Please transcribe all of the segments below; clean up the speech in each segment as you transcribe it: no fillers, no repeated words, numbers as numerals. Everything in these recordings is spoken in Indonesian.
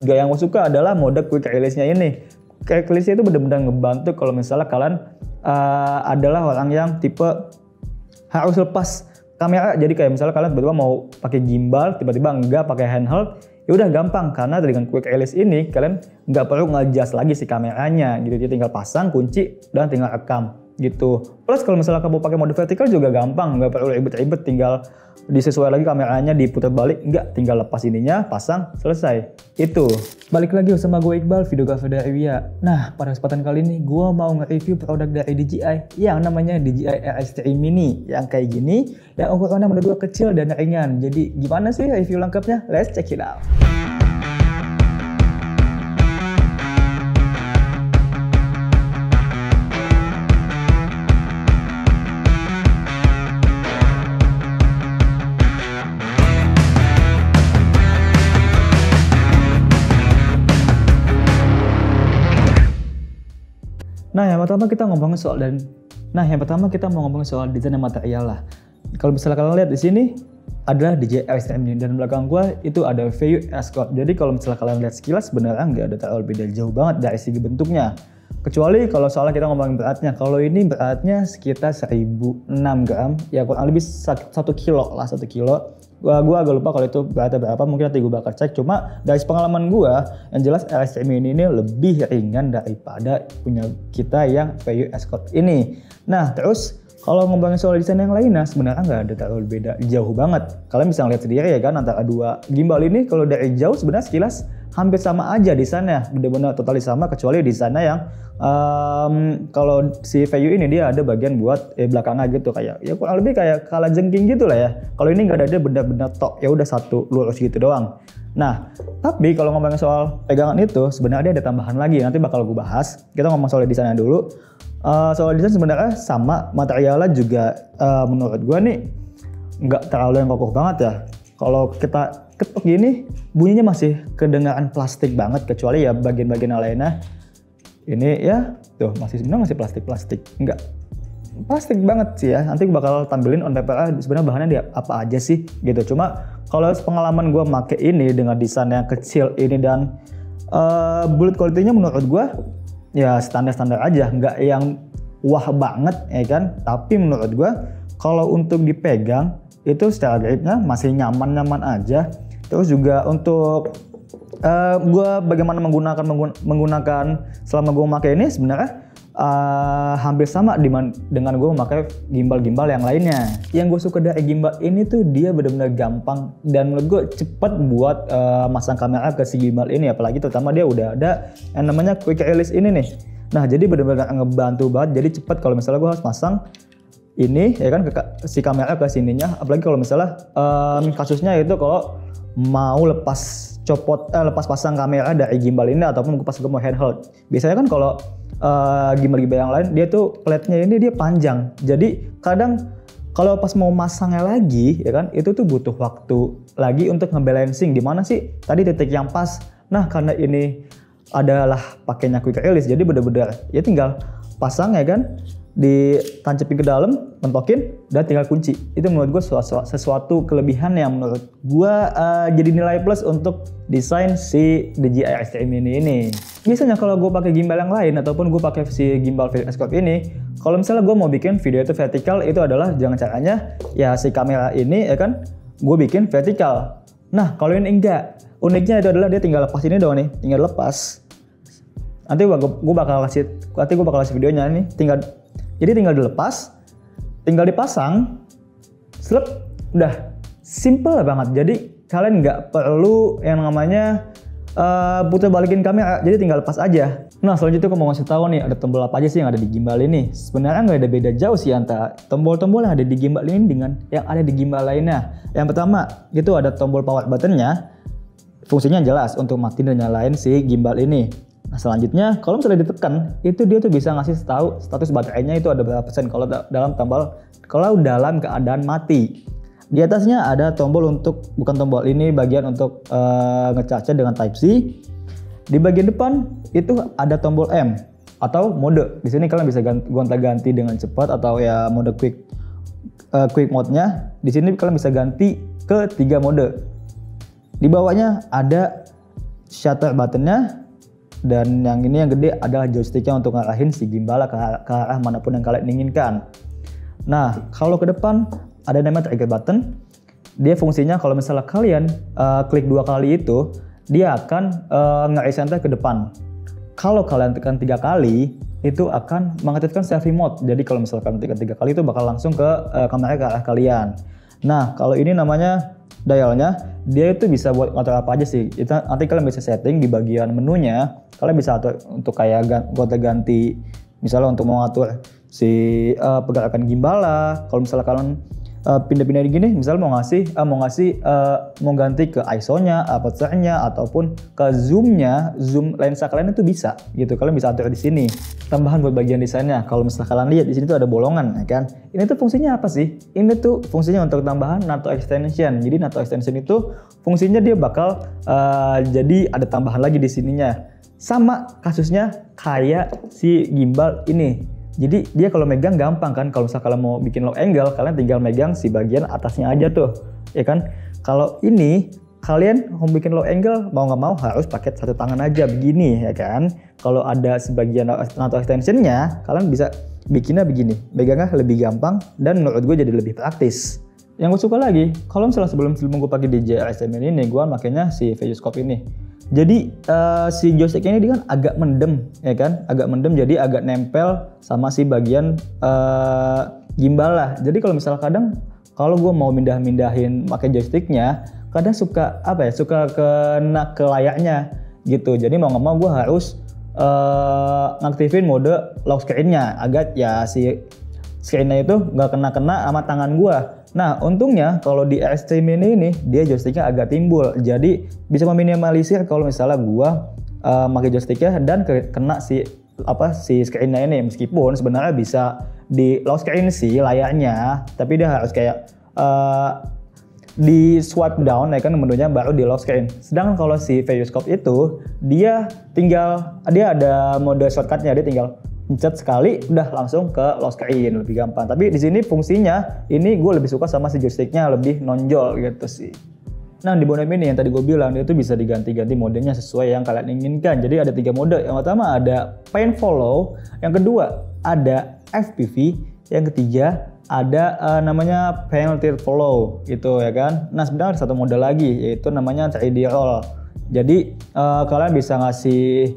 Gak yang gue suka adalah mode quick release-nya ini. Quick release-nya itu benar-benar ngebantu kalau misalnya kalian adalah orang yang tipe harus lepas kamera. Jadi kayak misalnya kalian tiba-tiba mau pakai gimbal, tiba-tiba enggak pakai handheld, ya udah gampang karena dengan quick release ini kalian nggak perlu nge-adjust lagi si kameranya gitu. Jadi tinggal pasang kunci dan tinggal rekam gitu. Plus kalau misalnya kamu pakai mode vertikal juga gampang, nggak perlu ribet-ribet, tinggal disesuaikan lagi kameranya, diputar balik, nggak, tinggal lepas ininya, pasang, selesai. Itu. Balik lagi sama gue Iqbal, videografer dari Wia. Nah, pada kesempatan kali ini gue mau nge-review produk dari DJI yang namanya DJI RS3 Mini yang kayak gini, yang ukurannya menurut gue kecil dan ringan. Jadi gimana sih review lengkapnya? Let's check it out. Nah, yang pertama kita mau ngomongin soal desain dan material lah. Kalau misalnya kalian lihat di sini adalah DJI RS3 Mini dan belakang gua itu ada VU Escort. Jadi kalau misalnya kalian lihat sekilas sebenarnya nggak ada terlalu beda jauh banget dari segi bentuknya. Kecuali kalau soalnya kita ngomongin beratnya. Kalau ini beratnya sekitar 1006 gram, ya kurang lebih 1 kilo lah, 1 kilo. Gua agak lupa kalau itu beratnya berapa, mungkin nanti gue bakal cek. Cuma dari pengalaman gua, yang jelas RS3 Mini ini lebih ringan daripada punya kita yang VU Escort ini. Nah, terus kalau ngomongin soal desain yang lainnya, sebenarnya nggak ada terlalu beda jauh banget. Kalian bisa ngeliat sendiri ya kan, antara dua gimbal ini kalau dari jauh sebenarnya sekilas hampir sama aja desainnya, benar-benar totali sama, kecuali desainnya yang kalau si VU ini dia ada bagian buat belakangnya gitu, kayak ya kurang lebih kayak kalajengking gitu lah ya. Kalau ini nggak ada, dia benar-benar tok, ya udah satu lurus gitu doang. Nah, tapi kalau ngomongin soal pegangan itu sebenarnya dia ada tambahan lagi, nanti bakal gue bahas. Kita ngomong soal desainnya dulu. Soal desain sebenarnya sama, materialnya juga menurut gue nih nggak terlalu yang kokoh banget ya. Kalau kita ketuk gini bunyinya masih kedengaran plastik banget, kecuali ya bagian-bagian lainnya ini ya tuh masih plastik, nggak plastik banget sih ya. Nanti gue bakal tampilin on paper sebenarnya bahannya dia apa aja sih gitu. Cuma kalau pengalaman gue make ini dengan desain yang kecil ini dan build quality-nya menurut gue ya standar-standar aja, nggak yang wah banget ya kan. Tapi menurut gue kalau untuk dipegang itu secara gripnya masih nyaman-nyaman aja. Terus juga untuk gue bagaimana menggunakan selama gue memakai ini sebenarnya hampir sama dengan gue memakai gimbal-gimbal yang lainnya. Yang gue suka dari gimbal ini tuh dia benar-benar gampang dan menurut gue cepat buat masang kamera ke si gimbal ini, apalagi terutama dia udah ada yang namanya quick release ini nih. Nah, jadi benar-benar ngebantu banget, jadi cepat kalau misalnya gue harus masang ini ya kan si kamera ke sininya, apalagi kalau misalnya kasusnya itu kalau mau lepas pasang kamera dari gimbal ini ataupun pas gue mau handheld. Biasanya kan kalau gimbal-gimbal yang lain dia tuh plate-nya ini dia panjang. Jadi kadang kalau pas mau masangnya lagi ya kan itu tuh butuh waktu lagi untuk ngebalancing di mana sih tadi titik yang pas. Nah, karena ini adalah pakainya quick release jadi benar-benar ya tinggal pasang ya kan, ditancepin ke dalam, mentokin, dan tinggal kunci. Itu menurut gue sesuatu kelebihan yang menurut gue jadi nilai plus untuk desain si DJI RS3 Mini ini. Biasanya kalau gue pakai gimbal yang lain ataupun gue pakai si gimbal VU Escort ini, kalau misalnya gue mau bikin video itu vertikal, itu adalah jangan caranya ya si kamera ini ya kan gue bikin vertikal. Nah, kalau ini enggak. Uniknya itu adalah dia tinggal lepas ini doang nih, tinggal lepas. Nanti gue bakal kasih videonya nih, jadi tinggal dilepas, tinggal dipasang, selep, udah simple banget. Jadi kalian nggak perlu yang namanya putar balikin kamera, jadi tinggal lepas aja. Nah, selanjutnya aku mau ngasih tahu nih ada tombol apa aja sih yang ada di gimbal ini. Sebenarnya nggak ada beda jauh sih antara tombol-tombol yang ada di gimbal ini dengan yang ada di gimbal lainnya. Yang pertama itu ada tombol power buttonnya, fungsinya jelas untuk matiin dan nyalain si gimbal ini. Nah, selanjutnya kalau misalnya ditekan itu dia tuh bisa ngasih tahu status baterainya itu ada berapa persen kalau dalam keadaan mati. Di atasnya ada tombol untuk, bukan tombol ini bagian untuk nge-charge dengan Type C. Di bagian depan itu ada tombol M atau mode. Di sini kalian bisa gonta-ganti dengan cepat atau ya mode quick mode-nya. Di sini kalian bisa ganti ke 3 mode. Di bawahnya ada shutter buttonnya, dan yang ini yang gede adalah joysticknya untuk ngarahin si gimbal ke arah manapun yang kalian inginkan. Nah, kalau ke depan ada namanya trigger button. Dia fungsinya kalau misalnya kalian klik 2 kali itu, dia akan nge-center ke depan. Kalau kalian tekan 3 kali, itu akan mengaktifkan selfie mode. Jadi kalau misalkan tekan 3 kali itu bakal langsung ke kamera ke arah kalian. Nah, kalau ini namanya dialnya, dia itu bisa buat ngatur apa aja sih. Itu nanti kalian bisa setting di bagian menunya. Kalian bisa atur untuk kayak gonta-ganti, misalnya untuk mau ngatur si pergerakan gimbal lah. Kalau misalnya kalian pindah-pindah gini, misalnya mau ganti ke ISO-nya, aperture-nya, ataupun ke zoom-nya, zoom lensa kalian itu bisa gitu. Kalian bisa atur di sini. Tambahan buat bagian desainnya, kalau misalnya kalian lihat di sini tuh ada bolongan, ya kan? Ini tuh fungsinya apa sih? Ini tuh fungsinya untuk tambahan NATO extension. Jadi NATO extension itu fungsinya dia bakal jadi ada tambahan lagi di sininya. Sama kasusnya kayak si gimbal ini. Jadi dia kalau megang gampang kan, kalau misalnya kalian mau bikin lock angle, kalian tinggal megang si bagian atasnya aja tuh, ya kan? Kalau ini kalian mau bikin lock angle, mau nggak mau harus pakai satu tangan aja begini, ya kan? Kalau ada sebagian NATO extensionnya, kalian bisa bikinnya begini, megangnya lebih gampang dan menurut gue jadi lebih praktis. Yang gue suka lagi, kalau misalnya sebelum gue pakai DJI SM ini, gue makainya si View-Scope ini. Jadi si joystick ini dia kan agak mendem, ya kan? Agak mendem, jadi agak nempel sama si bagian gimbal lah. Jadi kalau misalnya kadang kalau gue mau mindahin pakai joysticknya, kadang suka kena ke layarnya gitu. Jadi mau nggak mau gue harus ngaktifin mode lock screen-nya agar ya si screen-nya itu nggak kena sama tangan gue. Nah, untungnya kalau di Extreme ini dia joysticknya agak timbul, jadi bisa meminimalisir kalau misalnya gua pakai joysticknya dan kena si screen-nya ini. Meskipun sebenarnya bisa di lock screen sih layarnya, tapi dia harus kayak di swipe down, ya kan, menunya baru di lock screen. Sedangkan kalau si View-Scope itu dia ada mode shortcutnya, dia tinggal pencet sekali udah langsung ke lock screen, lebih gampang. Tapi di sini fungsinya ini gue lebih suka sama si joysticknya, lebih nonjol gitu sih. Nah, di Bonem ini yang tadi gue bilang, itu bisa diganti-ganti modenya sesuai yang kalian inginkan. Jadi ada 3 mode. Yang pertama ada Pan Follow, yang kedua ada FPV, yang ketiga ada namanya Panel Tilt Follow gitu, ya kan. Nah, sebenarnya ada satu mode lagi yaitu namanya 3D Roll. Jadi kalian bisa ngasih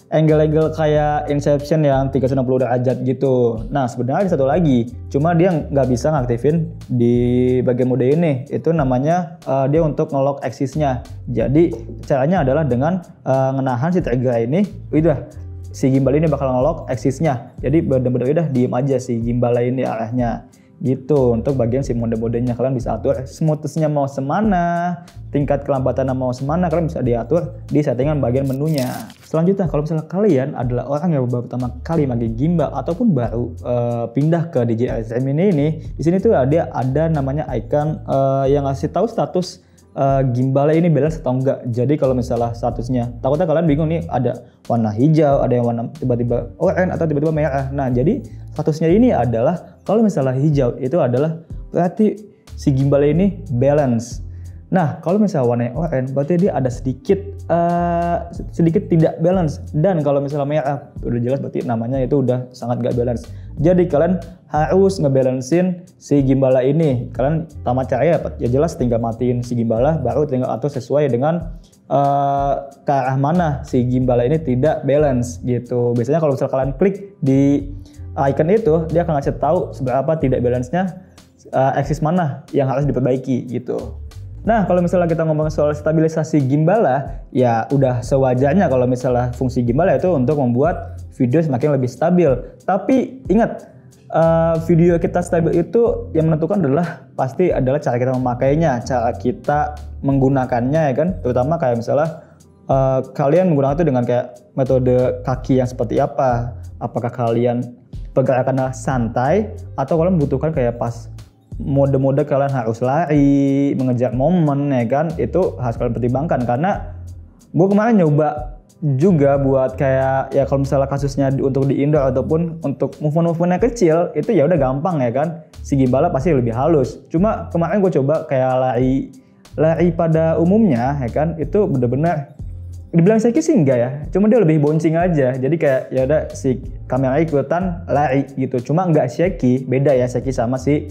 angle-angle kayak Inception yang 360 derajat gitu. Nah, sebenarnya ada satu lagi, cuma dia nggak bisa ngaktifin di bagian mode ini. Itu namanya dia untuk nge-lock axis-nya. Jadi caranya adalah dengan ngenahan si trigger ini, udah si gimbal ini bakal nge-lock axis-nya. Jadi bener-bener udah diem aja si gimbal ini arahnya. Gitu. Untuk bagian si mode-modenya kalian bisa atur smoothness-nya mau semana, tingkat kelambatannya mau semana, kalian bisa diatur di settingan bagian menunya. Selanjutnya, kalau misalnya kalian adalah orang yang baru pertama kali pakai gimbal ataupun baru pindah ke DJI SM ini, di sini tuh ada namanya icon yang ngasih tahu status gimbalnya ini balance atau enggak. Jadi kalau misalnya statusnya, takutnya kalian bingung nih, ada warna hijau, ada yang warna tiba-tiba oranye atau tiba-tiba merah. Nah, jadi statusnya ini adalah kalau misalnya hijau itu adalah berarti si gimbalnya ini balance. Nah, kalau misalnya warnanya oranye berarti dia ada sedikit tidak balance. Dan kalau misalnya merah udah jelas berarti namanya itu udah sangat gak balance. Jadi kalian harus ngebalancein si gimbala ini. Kalian tamat caranya ya jelas tinggal matiin si gimbala, baru tinggal atur sesuai dengan ke arah mana si gimbala ini tidak balance gitu. Biasanya kalau misalnya kalian klik di icon itu, dia akan ngasih tahu seberapa tidak balance-nya, axis mana yang harus diperbaiki gitu. Nah, kalau misalnya kita ngomong soal stabilisasi gimbala, ya udah sewajarnya kalau misalnya fungsi gimbala itu untuk membuat video semakin lebih stabil. Tapi ingat, video kita stabil itu yang menentukan pasti adalah cara kita memakainya, cara kita menggunakannya, ya kan. Terutama kayak misalnya kalian menggunakan itu dengan kayak metode kaki yang seperti apa. Apakah kalian pergerakannya santai atau kalian membutuhkan kayak pas mode-mode kalian harus lari, mengejar momen, ya kan. Itu harus kalian pertimbangkan, karena gue kemarin nyoba juga buat kayak ya kalau misalnya kasusnya untuk di indoor ataupun untuk movement-movementnya kecil itu ya udah gampang, ya kan. Si gimbala pasti lebih halus. Cuma kemarin gue coba kayak lari lari pada umumnya ya kan itu bener-bener dibilang shaky sih enggak ya, cuma dia lebih bouncing aja. Jadi kayak ya udah si kamera ikutan lari gitu, cuma enggak shaky. Beda ya shaky sama si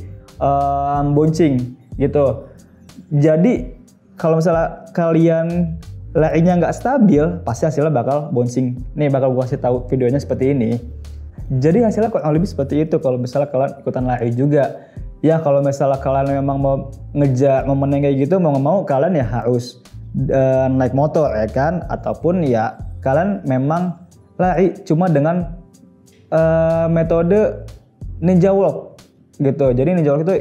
bouncing gitu. Jadi kalau misalnya kalian larinya nggak stabil, pasti hasilnya bakal bouncing. Nih bakal gua kasih tahu videonya seperti ini. Jadi hasilnya kurang lebih seperti itu kalau misalnya kalian ikutan lari juga. Ya kalau misalnya kalian memang mau ngejar momen kayak gitu, mau nggak mau kalian ya harus naik motor ya kan, ataupun ya kalian memang lari cuma dengan metode ninja walk gitu. Jadi ninja walk itu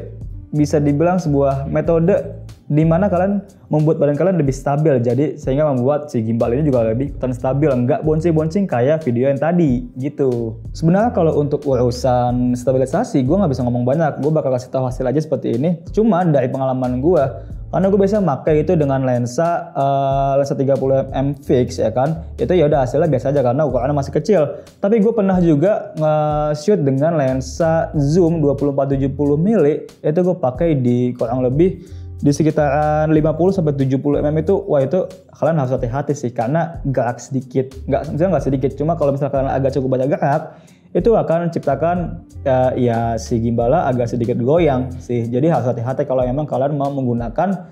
bisa dibilang sebuah metode di mana kalian membuat badan kalian lebih stabil, jadi sehingga membuat si gimbal ini juga lebih ikutan stabil, nggak bonceng-bonceng kayak video yang tadi gitu. Sebenarnya kalau untuk urusan stabilisasi gue nggak bisa ngomong banyak, gue bakal kasih tahu hasil aja seperti ini. Cuma dari pengalaman gue, karena gue biasa pakai itu dengan lensa 30mm fix ya kan, itu ya udah hasilnya biasa aja karena ukurannya masih kecil. Tapi gue pernah juga nge-shoot dengan lensa zoom 24-70mm, itu gue pakai di kurang lebih di sekitaran 50-70mm itu, wah itu kalian harus hati-hati sih karena gerak sedikit, nggak sedikit, cuma kalau misalnya kalian agak cukup banyak gerak, itu akan menciptakan ya si gimbalnya agak sedikit goyang sih. Jadi harus hati-hati kalau memang kalian mau menggunakan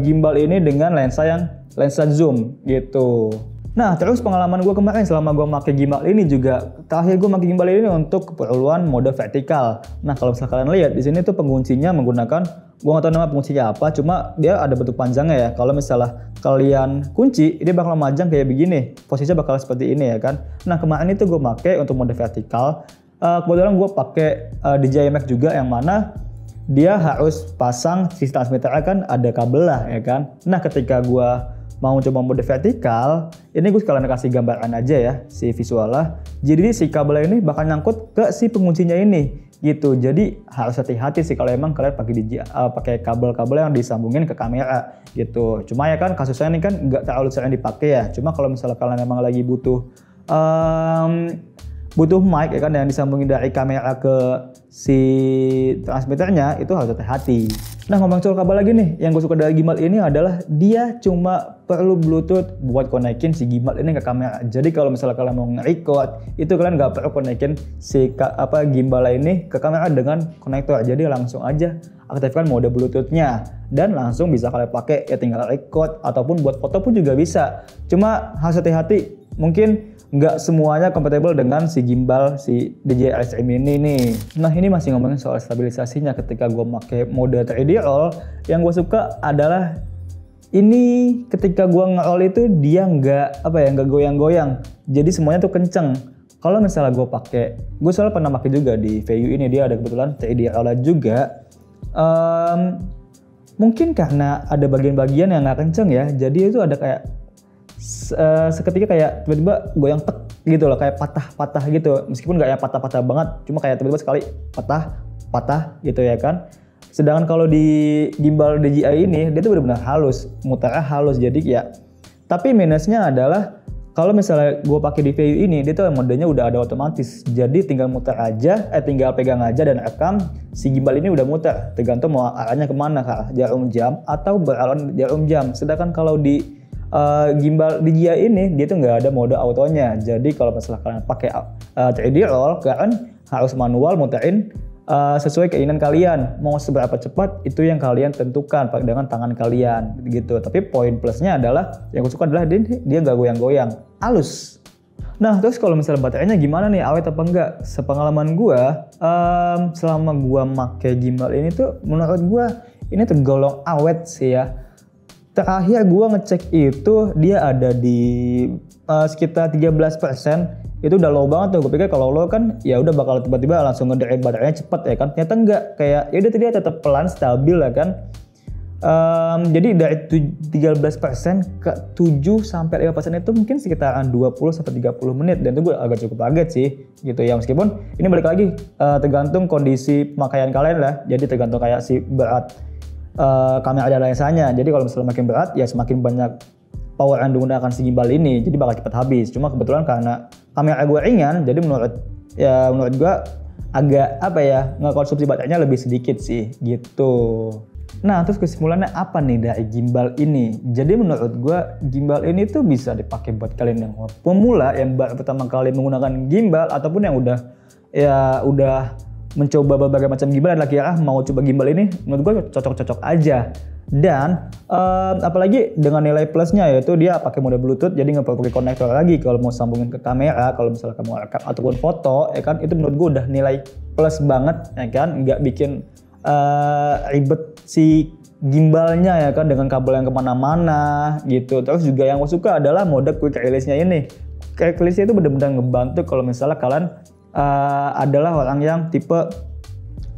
gimbal ini dengan lensa zoom gitu. Nah terus pengalaman gue kemarin selama gue pakai gimbal ini juga, terakhir gue pakai gimbal ini untuk keperluan mode vertikal. Nah kalau misalnya kalian lihat di sini tuh penguncinya menggunakan, gue nggak tahu nama penguncinya apa, cuma dia ada bentuk panjangnya ya. Kalau misalnya kalian kunci, dia bakal majang kayak begini, posisinya bakal seperti ini ya kan. Nah kemarin itu gue pakai untuk mode vertikal. Kebetulan gue pakai DJI Max juga yang mana dia harus pasang si transmitternya kan ada kabel lah ya kan. Nah ketika gue mau coba mode vertikal, ini gue sekalian kasih gambaran aja ya si visualnya. Jadi si kabel ini bakal nyangkut ke si penguncinya ini gitu. Jadi harus hati-hati sih kalau emang kalian pakai kabel-kabel yang disambungin ke kamera gitu. Cuma ya kan kasusnya ini kan nggak terlalu sering dipakai ya. Cuma kalau misalnya kalian emang lagi butuh mic ya kan yang disambungin dari kamera ke si transmitternya, itu harus hati-hati. Nah ngomong soal kabel lagi nih, yang gue suka dari gimbal ini adalah dia cuma perlu bluetooth buat konekin si gimbal ini ke kamera. Jadi kalau misalnya kalian mau nge-record, itu kalian nggak perlu konekin si gimbal ini ke kamera dengan konektor. Jadi langsung aja aktifkan mode bluetoothnya dan langsung bisa kalian pakai, ya tinggal record ataupun buat foto pun juga bisa. Cuma harus hati-hati, mungkin nggak semuanya compatible dengan si gimbal si DJI Airstream ini nih. Nah ini masih ngomongin soal stabilisasinya ketika gue pakai mode 3D roll. Yang gue suka adalah ini ketika gue nge-roll itu dia nggak goyang-goyang. Jadi semuanya tuh kenceng. Kalau misalnya gue soalnya pernah pakai juga di VU ini, dia ada kebetulan 3D roll juga. Mungkin karena ada bagian-bagian yang nggak kenceng ya, jadi itu ada kayak seketika kayak tiba-tiba goyang tek gitu loh, kayak patah-patah gitu. Meskipun nggak yang patah-patah banget, cuma kayak tiba-tiba sekali patah gitu ya kan. Sedangkan kalau di gimbal DJI ini dia tuh benar-benar halus, muternya halus. Jadi ya, tapi minusnya adalah kalau misalnya gue pakai di VU ini, dia tuh modenya udah ada otomatis. Jadi tinggal muter aja, tinggal pegang aja dan rekam. Si gimbal ini udah muter, tergantung mau arahnya kemana, ke arah jarum jam atau berlawan jarum jam. Sedangkan kalau di gimbal DJI ini dia tuh nggak ada mode autonya. Jadi kalau misalnya kalian pakai 3D roll, kalian harus manual muterin sesuai keinginan kalian. Mau seberapa cepat itu yang kalian tentukan dengan tangan kalian gitu. Tapi poin plusnya adalah yang gue suka adalah dia nggak goyang-goyang, halus. Nah terus kalau misalnya baterainya gimana nih, awet apa enggak? Sepengalaman gue, selama gue pakai gimbal ini tuh menurut gue ini tergolong awet sih ya. Terakhir gue ngecek itu dia ada di sekitar 13%. Itu udah low banget tuh. Gue pikir kalau low kan ya udah bakal tiba-tiba langsung nge-drain baterainya cepet ya kan. Ternyata enggak, kayak ya udah dia tetap pelan stabil ya kan. Jadi dari 13% ke 7-5% itu mungkin sekitaran 20-30 menit, dan itu gue agak cukup kaget sih gitu ya. Meskipun ini balik lagi tergantung kondisi pemakaian kalian lah. Jadi tergantung kayak si berat kamera dan lensanya. Jadi kalau misalnya makin berat ya semakin banyak power yang digunakan si gimbal ini, jadi bakal cepat habis. Cuma kebetulan karena kamera gue ringan, jadi menurut gue agak ngekonsumsi baterainya lebih sedikit sih gitu. Nah, terus kesimpulannya apa nih dari gimbal ini? Jadi menurut gua gimbal ini tuh bisa dipakai buat kalian yang pemula yang baru pertama kali menggunakan gimbal ataupun yang udah mencoba berbagai macam gimbal dan kira mau coba gimbal ini, menurut gua cocok-cocok aja. Dan apalagi dengan nilai plusnya yaitu dia pakai mode Bluetooth, jadi nggak perlu pakai konektor lagi kalau mau sambungin ke kamera, kalau misalnya kamu rekam ataupun foto, ya kan, itu menurut gua udah nilai plus banget, ya kan, nggak bikin ribet si gimbalnya, ya kan, dengan kabel yang kemana-mana gitu. Terus juga yang gue suka adalah mode quick release-nya ini. Quick release-nya itu benar-benar ngebantu kalau misalnya kalian adalah orang yang tipe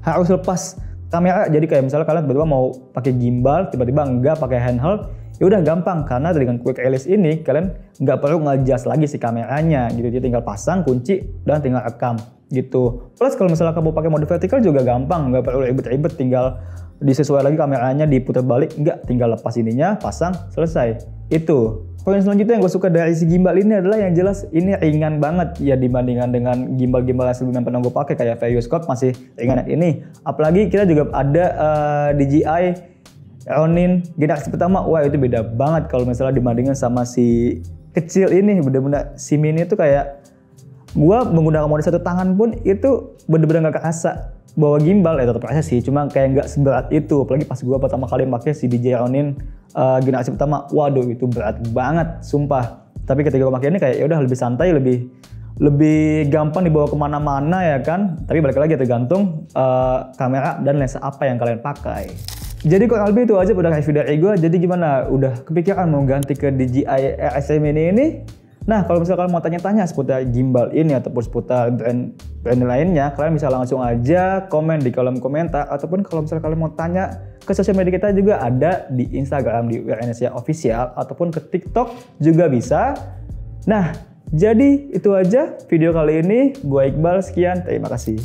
harus lepas kamera. Jadi kayak misalnya kalian tiba-tiba mau pakai gimbal, tiba-tiba enggak pakai handheld, ya udah gampang karena dengan quick release ini kalian nggak perlu nge-adjust lagi si kameranya gitu. Jadi tinggal pasang kunci dan tinggal rekam gitu. Plus kalau misalnya kamu pakai mode vertikal juga gampang, nggak perlu ribet-ribet, tinggal disesuaikan lagi kameranya, diputar balik, nggak, tinggal lepas ininya, pasang, selesai. Itu. Poin selanjutnya yang gue suka dari si gimbal ini adalah yang jelas ini ringan banget ya dibandingkan dengan gimbal-gimbal yang sebelumnya pernah gue pakai kayak VAIO Scope, masih ringan ini. Apalagi kita juga ada DJI Ronin generasi pertama, wah itu beda banget kalau misalnya dibandingkan sama si kecil ini. Bener-bener si mini itu kayak gua menggunakan mode satu tangan pun itu bener-bener gak kerasa bawa gimbal, tetap kerasa sih, cuma kayak gak seberat itu. Apalagi pas gua pertama kali pakai si DJI Ronin generasi pertama, waduh itu berat banget, sumpah. Tapi ketika gua pakai ini kayak ya udah lebih santai, lebih gampang dibawa kemana-mana, ya kan. Tapi balik lagi tergantung kamera dan lensa apa yang kalian pakai. Jadi kurang lebih itu aja pada review dari gue. Jadi gimana? Udah kepikiran mau ganti ke DJI RSM ini? Nah, kalau misalnya kalian mau tanya-tanya seputar gimbal ini ataupun seputar brand lainnya, kalian bisa langsung aja komen di kolom komentar, ataupun kalau misalnya kalian mau tanya ke sosial media kita juga ada di Instagram di WeAreIndonesia Official, ataupun ke TikTok juga bisa. Nah, jadi itu aja video kali ini. Gue Iqbal, sekian, terima kasih.